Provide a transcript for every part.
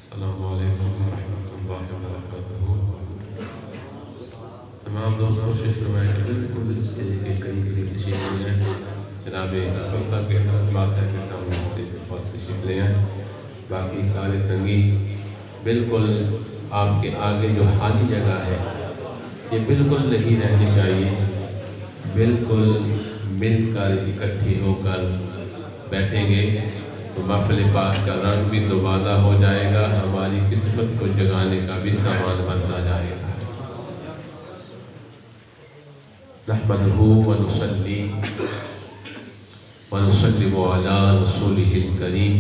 السلام علیکم ورحمۃ اللہ وبرکاتہ۔ تمام دوست کوشش فرمائیں کہ بالکل اسٹیج کے قریب تشریف لے جائیں۔ جناب اسود صاحب کے کلاس ہے کہ سامنے اسٹیج کے پاس تشریف لے آئیں۔ باقی سارے سنگی بالکل آپ کے آگے جو خالی جگہ ہے یہ بالکل نہیں رہنی چاہیے، بالکل مل کر اکٹھی ہو کر بیٹھیں گے تو محفل پاک کا رنگ بھی دوبارہ ہو جائے گا، ہماری قسمت کو جگانے کا بھی سامان بنتا جائے گا۔ نحمدہ ونصلی ونسلم علی رسولہ الکریم،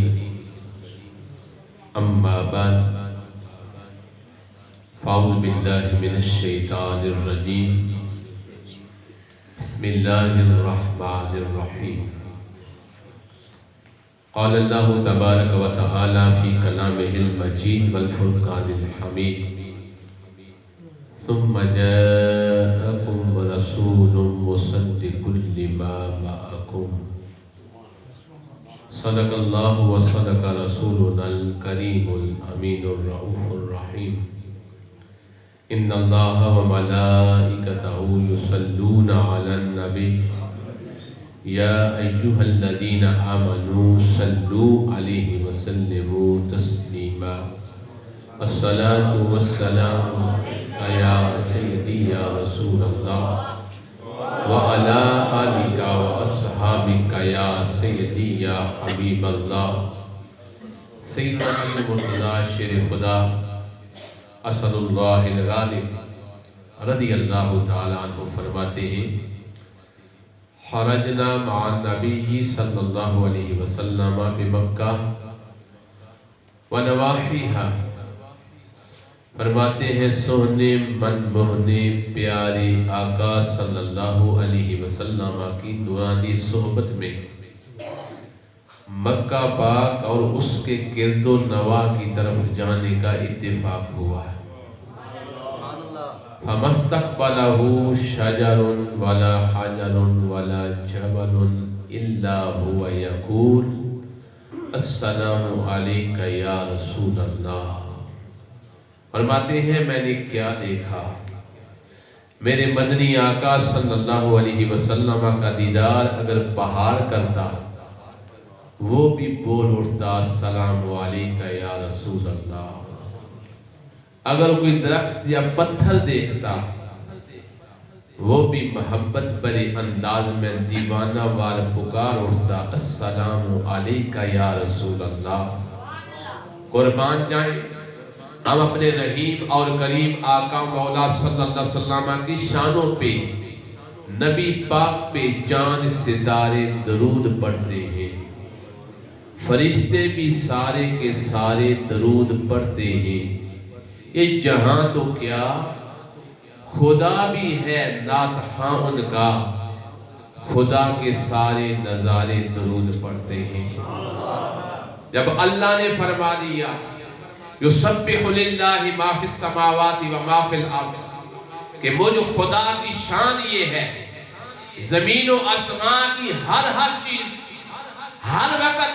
اما بعد فاعوذ باللہ من الشیطان الرجیم، بسم اللہ الرحمن الرحیم۔ قال اللہ تبارک و تعالی فی کلامہ المجید والفرقان الحمید، ثم جاءکم رسول مصدق لما معکم، صدق اللہ و صدق رسولنا الکریم الامین الرؤوف الرحیم۔ ان اللہ و ملائکتہ یصلون علی النبی یا ایہا الذین آمنوا صلوا علیہ وسلموا تسلیما۔ الصلاۃ والسلام یا سیدی یا رسول اللہ وعلی آلک واصحابک یا سیدی یا حبیب اللہ۔ سیدنا پیر مرتضی شیر خدا اسد اللہ الغالب رضی اللہ تعالیٰ عنہ فرماتے ہیں، خرجنا مع النبی صلی اللہ علیہ وسلم بمکہ ونواحیہا، فرماتے ہیں سونے من بہنے پیارے آقا صلی اللہ علیہ وسلم کی نورانی صحبت میں مکہ پاک اور اس کے گرد و نواح کی طرف جانے کا اتفاق ہوا۔ فَمَسْتَقْبَلَهُ شَجَرٌ وَلَا حَجَرٌ وَلَا جَبَلٌ إِلَّا هُوَ يَقُولُ السلام علیکہ یا رسول اللہ۔ فرماتے ہیں میں نے کیا دیکھا، میرے مدنی آقا صلی اللہ علیہ وسلم کا دیدار اگر پہاڑ کرتا وہ بھی بول اٹھتا السلام علیکہ یا رسول اللہ۔ اگر کوئی درخت یا پتھر دیکھتا وہ بھی محبت بھرے انداز میں دیوانہ وار پکار اٹھتا السلام علیکہ یا رسول اللہ۔ قربان جائیں ہم اپنے رحیم اور کریم آقا مولا صلی اللہ علیہ وسلم کی شانوں پہ، نبی پاک پہ جان ستارے درود پڑھتے ہیں، فرشتے بھی سارے کے سارے درود پڑھتے ہیں۔ یہ جہاں تو کیا خدا بھی ہے ناطحاں ان کا، خدا کے سارے نظارے درود پڑھتے ہیں۔ جب اللہ نے فرما دیا یسبح للہ ما فی السماوات و ما فی الارض، کہ مجھ خدا کی شان یہ ہے زمین و آسمان کی ہر چیز ہر وقت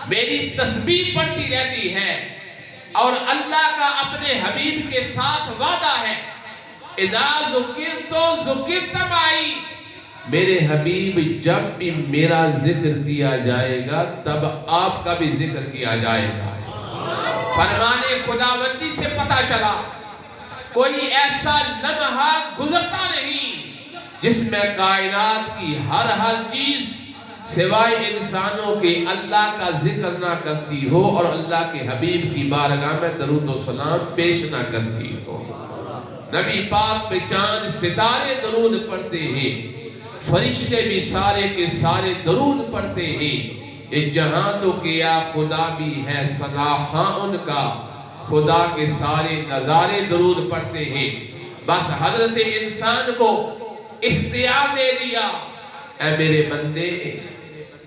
میری تسبیح پڑھتی رہتی ہے، اور اللہ کا اپنے حبیب کے ساتھ وعدہ ہے اذا ذکرت ذکرت معی، میرے حبیب جب بھی میرا ذکر کیا جائے گا تب آپ کا بھی ذکر کیا جائے گا۔ فرمان خداوندی سے پتہ چلا کوئی ایسا لمحہ گزرتا نہیں جس میں کائنات کی ہر چیز سوائے انسانوں کے اللہ کا ذکر نہ کرتی ہو اور اللہ کے حبیب کی بارگاہ میں درود و سلام پیش نہ کرتی ہو۔ نبی پاک پہ چاند ستارے درود پڑھتے ہیں، فرشتے بھی سارے کے سارے درود پڑھتے ہیں۔ یہ جہاں تو کیا خدا بھی ہے صلاحاں ان کا، خدا کے سارے نظارے درود پڑھتے ہیں۔ بس حضرت انسان کو اختیار دے دیا، اے میرے بندے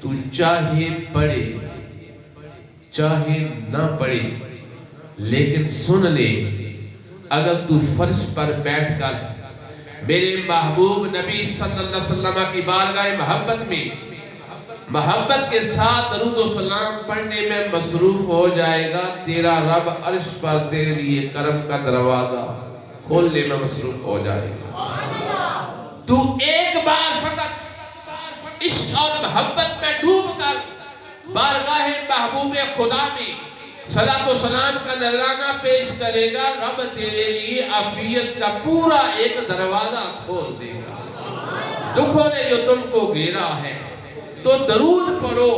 تو چاہے پڑھے چاہے نہ پڑھے لیکن سن لے، اگر تو فرش پر بیٹھ کر میرے محبوب نبی صلی اللہ علیہ وسلم کی بارگاہ محبت میں محبت کے ساتھ درود و سلام پڑھنے میں مصروف ہو جائے گا، تیرا رب عرش پر تیرے لیے کرم کا دروازہ کھولنے میں مصروف ہو جائے گا۔ تو ایک بار فقط عشق اور محبت میں ڈوب کر بارگاہ محبوب خدا میں صلاۃ و سلام کا نذرانہ پیش کرے گا، رب تیرے لیے عافیت کا پورا ایک دروازہ کھول دے گا۔ دکھوں نے جو تم کو گھیرا ہے تو درود پڑھو،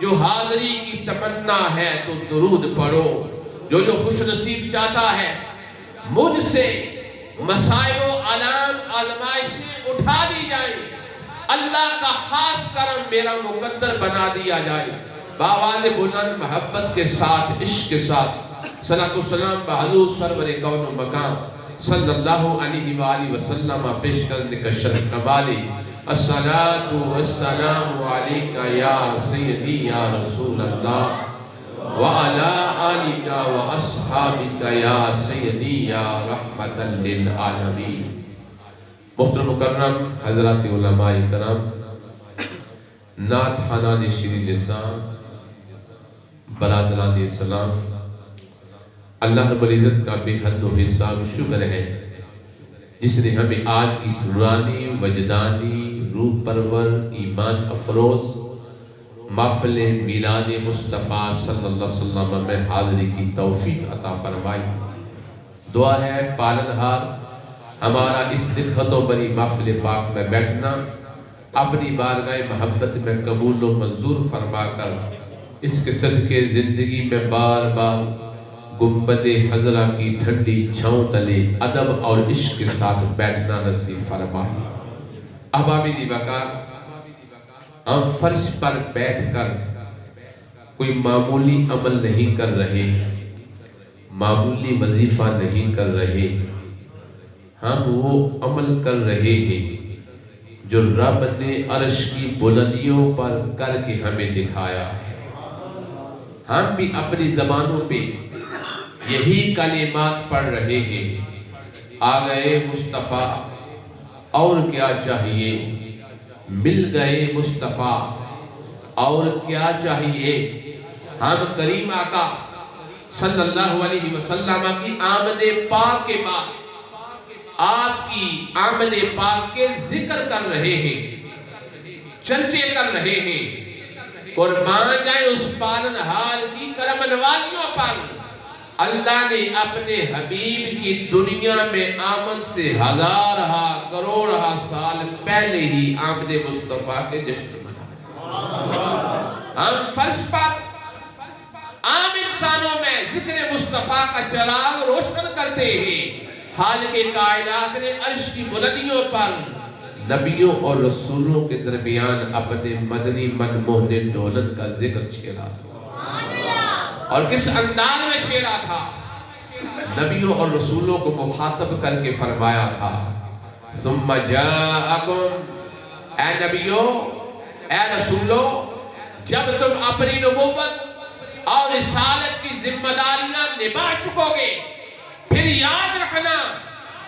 جو حاضری کی تمنا ہے تو درود پڑھو۔ جو خوش نصیب چاہتا ہے مجھ سے مصائب و آلام آزمائشیں اٹھا دی جائیں، اللہ کا خاص کرم میرا مقدر بنا دیا جائے، بآواز بلند محبت کے ساتھ عشق کے ساتھ صلاۃ و سلام بحضور سرور کون و مقام صلی اللہ علیہ وآلہ وسلم پیش کرنے کا شرف کمالی۔ الصلاۃ والسلام علیکہ یا سیدی یا رسول اللہ وعلی آلک واصحابک یا سیدی یا رحمت للعالمین۔ محترم مکرم حضرات علماء کرام، نعت خوانان شیریں لسان، برادران اسلام، اللہ رب العزت کا بے حد و حساب شکر ہے جس نے ہمیں آج کی روحانی، وجدانی، روح پرور، ایمان افروز محفل میلاد مصطفیٰ صلی اللہ علیہ وسلم میں حاضری کی توفیق عطا فرمائی۔ دعا ہے پالنہار ہمارا اس نکھت و بری محفل پاک میں بیٹھنا اپنی بارگاہ محبت میں قبول و منظور فرما کر اس کے صدقے زندگی میں بار بار گنبد حضرہ کی ٹھنڈی چھاؤں تلے ادب اور عشق کے ساتھ بیٹھنا نصیب فرمائے۔ احبابی وقار، ہم فرش پر بیٹھ کر کوئی معمولی عمل نہیں کر رہے، معمولی وظیفہ نہیں کر رہے، ہم وہ عمل کر رہے ہیں جو رب نے عرش کی بلندیوں پر کر کے ہمیں دکھایا ہے۔ ہم بھی اپنی زبانوں پہ یہی کلمات پڑھ رہے ہیں، آ گئے مصطفیٰ اور کیا چاہیے، مل گئے مصطفیٰ اور کیا چاہیے۔ ہم کریم آقا صلی اللہ علیہ وسلم کی آمد پاک کے بعد آپ کی آمد پاک کے ذکر کر رہے ہیں، چرچے کر رہے ہیں۔ قربان جائے اس پالنہار کی کرم نوازیوں پر، اللہ نے اپنے حبیب کی دنیا میں آمد سے ہزارہ کروڑہ سال پہلے ہی آمد مصطفیٰ کے جشن منائے۔ ہم فرش پر عام انسانوں میں ذکر مصطفیٰ کا چراغ روشن کرتے ہیں۔ خالق کائنات نے عرش کی بلندیوں پر نبیوں اور رسولوں کے درمیان اپنے مدنی منموہن ڈولن کا ذکر چھیڑا تھا، اور کس انداز میں چھیڑا تھا؟ نبیوں اور رسولوں کو مخاطب کر کے فرمایا تھا، ثم جاءکم، اے نبیوں، اے رسولوں، جب تم اپنی نبوت اور رسالت کی ذمہ داریاں نبھا چکو گے، پھر یاد رکھنا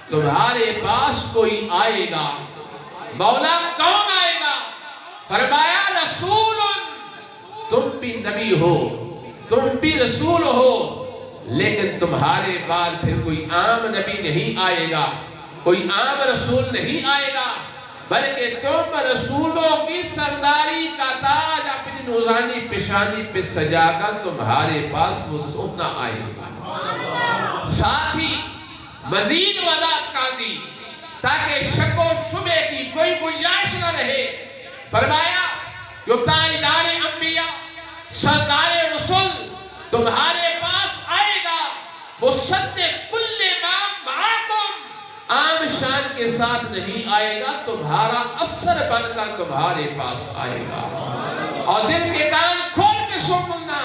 تمہارے پاس کوئی آئے گا۔ مولا کون آئے گا؟ فرمایا رسول، تم بھی نبی ہو، تم بھی رسول ہو، لیکن تمہارے بعد پھر کوئی عام نبی نہیں آئے گا، کوئی عام رسول نہیں آئے گا، بلکہ تم رسولوں کی سرداری کا تاج اپنی نورانی پیشانی پہ سجا کر تمہارے پاس وہ سونا آئے گا۔ ساتھ ہی مزید وضاحت کر دی تاکہ شک و شبہ کی کوئی گنجائش نہ رہے۔ فرمایا جو تاجدار انبیاء، سردار رسول تمہارے پاس آئے گا، وہ صدق کل ما معاکم، عام شان کے ساتھ نہیں آئے گا، تمہارا افسر بن کر تمہارے پاس آئے گا۔ اور دل کے کان کھول کے سننا،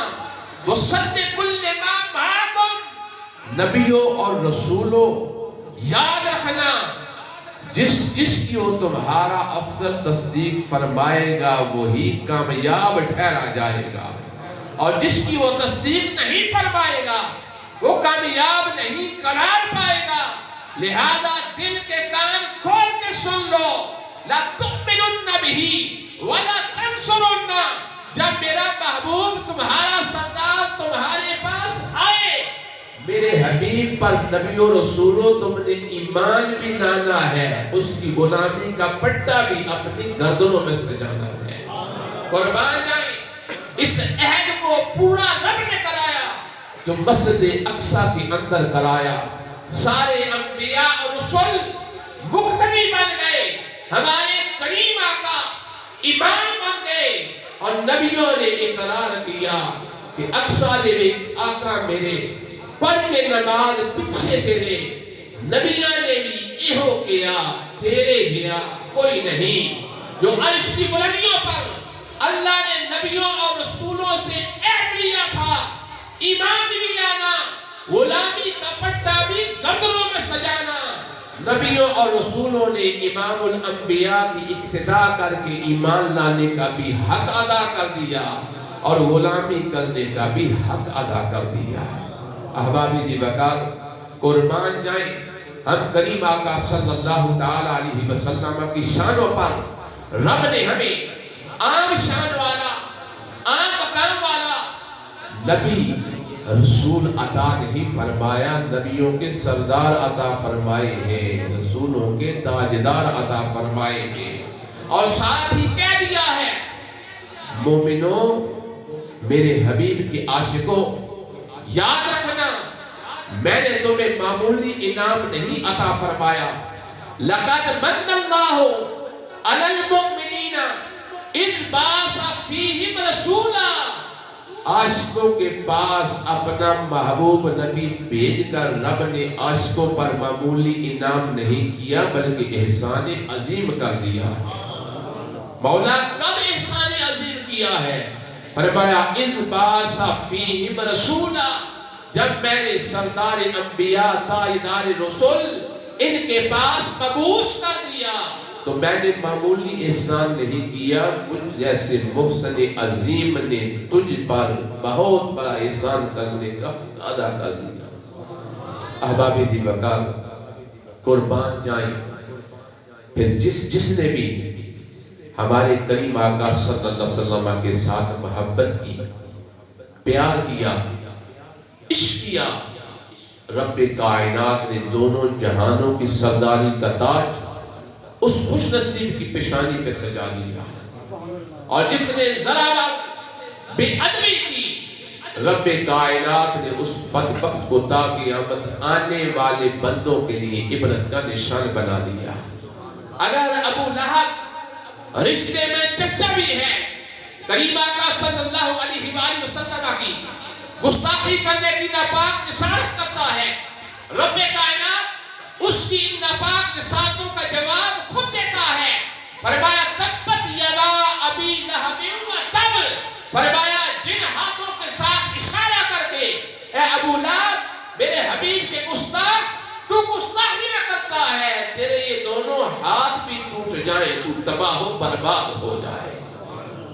وہ صدق کل ما معاکم، نبیوں اور رسولوں یاد رکھنا، جس کی وہ تمہارا افسر تصدیق فرمائے گا وہی کامیاب ٹھہرا جائے گا، اور جس کی وہ تصدیق نہیں فرمائے گا وہ کامیاب نہیں قرار پائے گا۔ لہذا دل کے کان کھول کے سن لو، لا تؤمنن بہ ولا تنصرن، پر نبیوں رسولوں تم نے ایمان بھی لانا ہے، اس کی غلامی کا پٹا بھی اپنی گردنوں میں سجانا ہے۔ قربان جائیں، اس عہد کو پورا رب نے کرایا جو مسجد اقصیٰ کے اندر کرایا۔ سارے انبیاء اور رسول مقتدی بن گئے، ہمارے کریم آقا امام بن گئے، اور نبیوں نے اقرار کیا کہ اقصیٰ دے وچ آقا میرے پڑھ کے نماز پیچھے تیرے، نبیاں نے بھی یہو کیا، تیرے گیا کوئی نہیں۔ جو عرش کی بلندیوں پر اللہ نے نبیوں اور رسولوں سے عہد لیا تھا، ایمان بھی لانا، غلامی کا پٹا بھی گردنوں میں سجانا، نبیوں اور رسولوں نے امام الانبیاء کی اقتداء کر کے ایمان لانے کا بھی حق ادا کر دیا اور غلامی کرنے کا بھی حق ادا کر دیا۔ احبابی جی وقار، قربان جائیں، ہم کریم آقا صلی اللہ تعالی علیہ وسلم کی شانوں پر رب نے ہمیں عام شان والا، عام مقام والا نبی رسول عطا نہیں فرمایا، نبیوں کے سردار عطا فرمائے ہیں، رسولوں کے تاجدار عطا فرمائے ہیں، اور ساتھ ہی کہہ دیا ہے مومنوں میرے حبیب کے عاشقوں یاد رکھنا میں نے تمہیں معمولی انعام نہیں عطا فرمایا۔ لَقَدْ مَنَّ اللَّهُ عَلَى الْمُؤْمِنِينَ إِذْ بَعَثَ فِيهِمْ رَسُولًا، عاشقوں کے پاس اپنا محبوب نبی بھیج کر رب نے عاشقوں پر معمولی انعام نہیں کیا بلکہ احسان عظیم کر دیا ہے۔ مولا کب احسان عظیم کیا ہے؟ فرمایا اِذْ بَعَثَ فِيهِمْ رَسُولًا، جب میں نے سردار انبیاء تاجدار رسول ان کے پاس مبعوث کر دیا تو میں نے معمولی احسان نہیں کیا، مجھ جیسے محسن عظیم نے تجھ پر بہت بڑا احسان کرنے کا ادا کر دیا۔ احبابی دی وقار، قربان جائیں، پھر جس نے بھی ہمارے کریم آقا صلی اللہ علیہ وسلم کے ساتھ محبت کی، پیار کیا، عشق کیا، رب کائنات نے دونوں جہانوں کی سرداری کا تاج اس خوش نصیب کی پیشانی پہ سجا دیا، اور جس نے ذرا بے ادبی کی، رب کائنات نے اس بدبخت کو تا قیامت آنے والے بندوں کے لیے عبرت کا نشان بنا دیا۔ اگر ابو لہب رشتے میں چچا بھی ہے، کریم آقا صلی اللہ علیہ وآلہ وسلم کی گستاخی کرنے کی ناپاک جسارت کرتا ہے، رب کائنات اس کی ان ناپاک جسارتوں کا جواب خود دیتا ہے۔ فرمایا تبت یدا ابی لہب وتب، فرمایا جن ہاتھوں کے ساتھ اشارہ کر کے اے ابو لہب میرے حبیب کے گستاخ، تو گستاخی نہ کرتا ہے، تیرے یہ دونوں ہاتھ بھی ٹوٹ جائیں، تو تباہ و برباد ہو جائے۔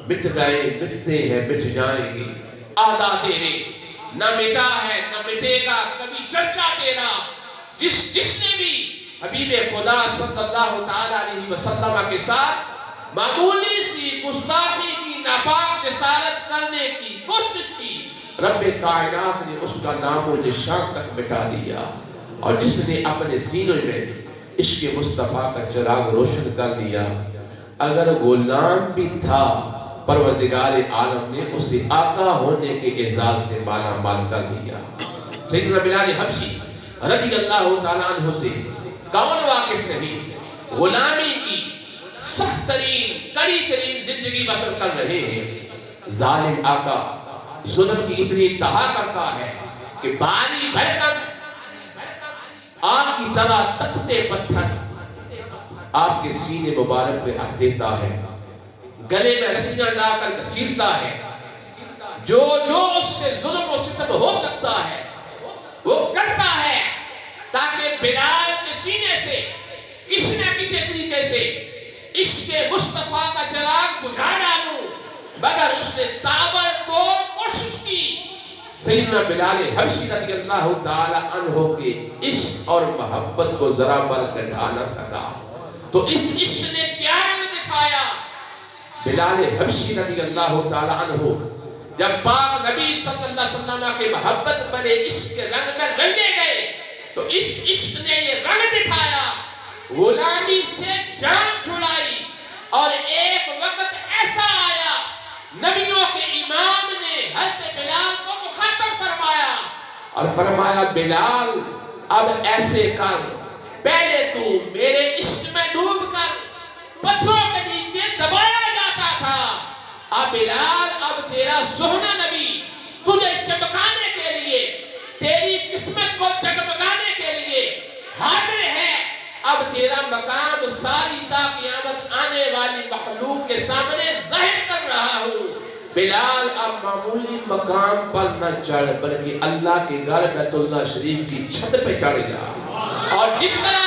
مٹ گئے، مٹتے ہیں، مٹ جائیں گے، آدھا تیرے نہ مٹا ہے نہ مٹے گا کبھی چرچا تیرا۔ جس نے بھی حبیب خدا صلی اللہ تعالی علیہ وسلم کے ساتھ معمولی سی گستاخی کی، ناپاک جسارت کرنے کی کوشش کی، رب کائنات نے اس کا نام و نشان تک مٹا دیا، اور جس نے اپنے سینوں میں عشق مصطفیٰ کا چراغ روشن کر دیا، اگر غلام بھی تھا پروردگار عالم نے اسے آقا ہونے کے اعزاز سے مالا مال کر دیا۔ سیدنا بلال حبشی رضی اللہ تعالیٰ عنہ سے کون واقف نہیں، غلامی کی سخت ترین کڑی ترین زندگی بسر کر رہے ہیں، ظالم آقا ظلم کی اتنی انتہا کرتا ہے کہ باری بھرکن آگ کی طرح تپتے پتھر آپ کے سینے مبارک پہ رکھ دیتا ہے، گلے میں رسیاں لا کر گھسیٹتا ہے، جو اس سے ظلم و ستم ہو سکتا ہے وہ کرتا ہے، تاکہ بلال کے سینے سے کسی نہ کسی طریقے سے عشق مصطفیٰ کا چراغ بجھا ڈالوں، مگر اس نے تابڑتوڑ کوشش کی، سیدنا بلال حبشی رضی اللہ تعالی عنہ کے عشق اور محبت کو ذرا بر گھٹا نہ سکا۔ تو اس عشق نے کیا رنگ دکھایا؟ بلال حبشی رضی اللہ تعالی عنہ جب پاک نبی صلی اللہ علیہ وسلم کے محبت بڑے عشق کے رنگ میں رنگے گئے، تو اس عشق نے یہ رنگ دکھایا، غلامی سے جان چھڑائی، اور ایک وقت ایسا آیا نبیوں کے امام نے حضرت بلال کو مخاطب فرمایا اور فرمایا بلال اب ایسے کر، پہلے تو میرے عشق میں ڈوب کر پتھروں کے نیچے دبایا جاتا تھا، اب بلال اب تیرا سونا نبی تجھے چمکانے کے لیے، تیری قسمت کو جگمگانے کے لیے حاضر ہے، اب تیرا مقام ساری تا قیامت آنے والی مخلوق کے سامنے ظاہر کر رہا ہوں۔ بلال اب معمولی مقام پر نہ چڑھ بلکہ اللہ کے گھر بیت اللہ شریف کی چھت پہ چڑھ گیا، اور جس طرح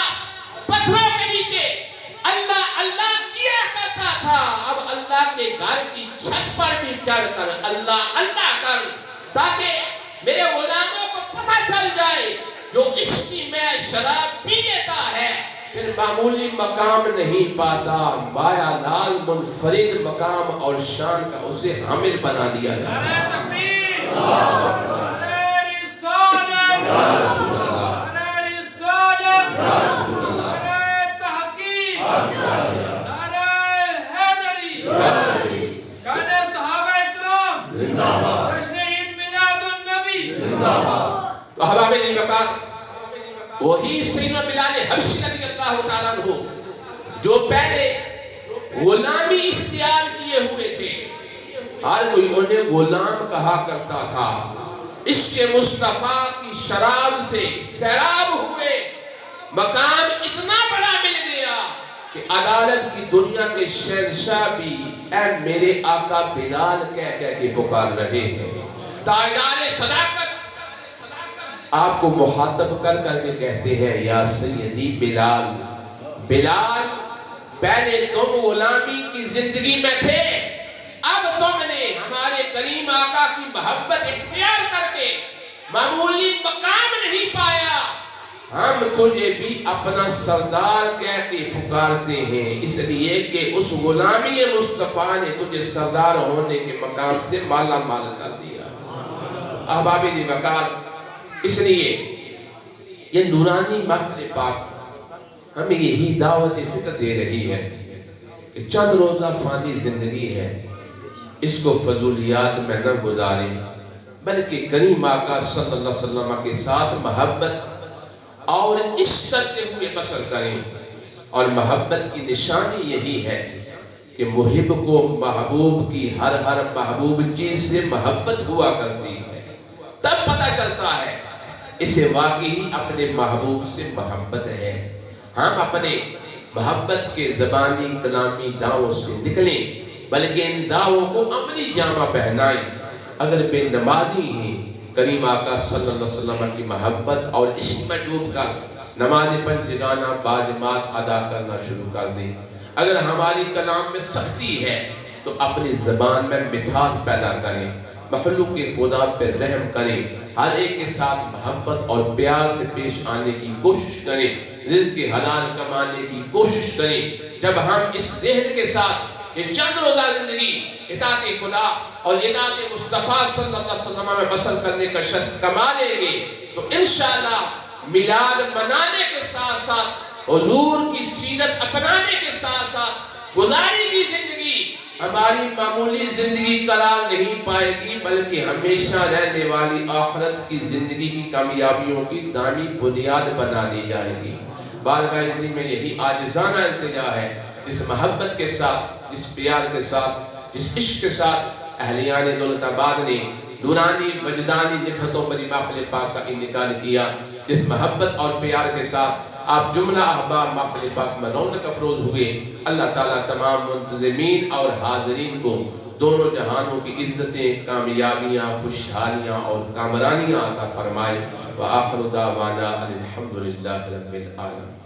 پتھروں کے نیچے اللہ اللہ کیا کرتا تھا، اب اللہ کے گھر کی چھت پر بھی چڑھ کر اللہ اللہ کر، تاکہ میرے غلاموں کو پتہ چل جائے جو عشقی میں شراب پی لیتا ہے پھر معمولی مقام نہیں پاتا، بایا لال منفرد مقام اور شان کا اسے حامل بنا دیا جاتا ہے۔ احباب علی وقار وہی سیدنا بلال حبشی رضی اللہ تعالیٰ عنہ جو پہلے غلامی اختیار کیے ہوئے تھے، ہر کوئی انہیں غلام کہا کرتا تھا، عشق مصطفیٰ کی شراب سے سیراب ہوئے، مقام اتنا بڑا مل گیا کہ عدالت کی دنیا کے شہنشاہ بھی اے میرے آقا بلال کہہ کے پکار رہے ہیں۔ تاجدار صداقت آپ کو مخاطب کر کے کہتے ہیں یا سیدی بلال، بلال پہلے تم غلامی کی زندگی میں تھے، اب تم نے ہمارے کریم آقا کی محبت اختیار کر کے معمولی مقام نہیں پایا، ہم تجھے بھی اپنا سردار کہہ کے پکارتے ہیں، اس لیے کہ اس غلامی مصطفیٰ نے تجھے سردار ہونے کے مقام سے مالا مال کر دیا۔ احباب ذی وقار اس لیے یہ نورانی محفل پاک ہمیں یہی دعوت فکر دے رہی ہے کہ چند روزہ فانی زندگی ہے، اس کو فضولیات میں نہ گزاریں بلکہ کریم آقا صلی اللہ علیہ وسلم کے ساتھ محبت اور عشق کرتے ہوئے بسر کریں، اور محبت کی نشانی یہی ہے کہ محب کو محبوب کی ہر محبوب چیز سے محبت ہوا کرتی ہے، تب پتہ چلتا ہے اسے واقعی اپنے محبوب سے محبت ہے۔ ہم اپنے محبت کے زبانی کلامی دعووں سے نکلیں بلکہ ان دعووں کو عملی جامہ پہنائیں۔ اگر بے نمازی ہیں کریم آقا صلی اللہ علیہ وسلم کی محبت اور عشق میں ڈوب کر نماز پنجگانہ باجماعت ادا کرنا شروع کر دیں۔ اگر ہماری کلام میں سختی ہے تو اپنی زبان میں مٹھاس پیدا کریں، مخلوق کے خدا پر رحم کریں، ہر ایک کے ساتھ محبت اور پیار سے پیش آنے کی کوشش کریں، رزق حلال کمانے کی کوشش کریں۔ جب ہم اس ذہن کے ساتھ یہ چند روزہ زندگی اطاعت خدا اور اطاعت مصطفیٰ صلی اللہ علیہ وسلم میں بسر کرنے کا شرف کما لیں گے تو انشاءاللہ میلاد منانے کے ساتھ ساتھ حضور کی سیرت اپنانے کے ساتھ ساتھ گزاری کی زندگی ہماری معمولی زندگی قرار نہیں پائے گی بلکہ ہمیشہ رہنے والی آخرت کی زندگی کی کامیابیوں کی دانی بنیاد بنا دی جائے گی۔ بارگاہ عزیز میں یہی عاجزانہ التجا ہے، جس محبت کے ساتھ، جس پیار کے ساتھ، جس عشق کے ساتھ اہلیان دولت آباد نے نورانی وجدانی نکھتوں پر محفل پاک کا انعقاد کیا، جس محبت اور پیار کے ساتھ آپ جملہ احباب محفل پاک میں رونق افروز ہوئے، اللہ تعالیٰ تمام منتظمین اور حاضرین کو دونوں جہانوں کی عزتیں، کامیابیاں، خوشحالیاں اور کامرانیاں عطا فرمائے۔ وآخر دعوانا الحمدللہ رب العالمین۔